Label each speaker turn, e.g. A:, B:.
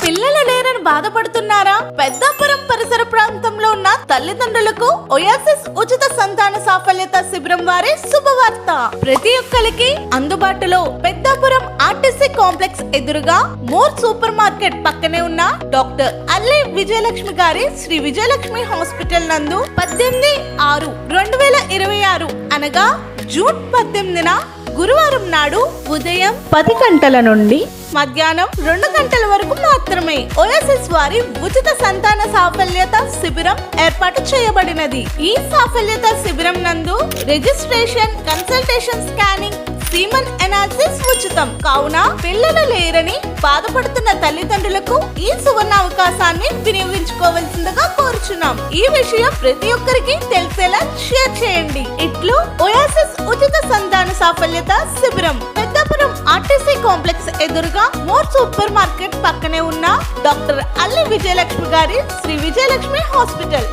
A: పిల్లలు లేరని బాధపడుతున్నారా? పెద్దాపురం పరిసర ప్రాంతంలో ఉన్న తల్లిదండ్రులకు ఒయాసిస్ ఉచిత సంతాన సాఫల్యత శిబిరం వారి శుభవార్త. ప్రతి ఒక్కరికి అందుబాటులో పెద్దాపురం ఆర్టీసీ కాంప్లెక్స్ ఎదురుగా మోర్ సూపర్ మార్కెట్ పక్కనే ఉన్న డాక్టర్ అల్లి విజయలక్ష్మి గారి శ్రీ విజయలక్ష్మి హాస్పిటల్ నందు 18/6/2026 అనగా జూన్ 18న గురువారం నాడు ఉదయం 10 గంటల నుండి మధ్యాహ్నం 2 గంటల వరకు మాత్రమే ఓఎస్ఎస్ వారి ఉచిత సంతాన సాఫల్యత శిబిరం ఏర్పాటు చేయబడినది. ఈ సాఫల్యత శిబిరం నందు registration, consultation, scanning, semen analysis ఉచితం. కావున పిల్లలు లేరని బాధపడుతున్న తల్లిదండ్రులకు ఈ సువర్ణ అవకాశాన్ని వినియోగించుకోవాల్సిందిగా కోరుచున్నాం. ఈ విషయం ప్రతి ఒక్కరికి తెలిసేలా షేర్ చేయండి. ఇట్లు ఓయాసిస్ ఉచిత సంతాన సాఫల్యత శిబిరం, పెద్దాపురం ఆర్టీసీ కాంప్లెక్స్ ఎదురుగా మోర్ సూపర్ మార్కెట్ పక్కనే ఉన్న డాక్టర్ అల్లి విజయలక్ష్మి గారి శ్రీ విజయలక్ష్మి హాస్పిటల్.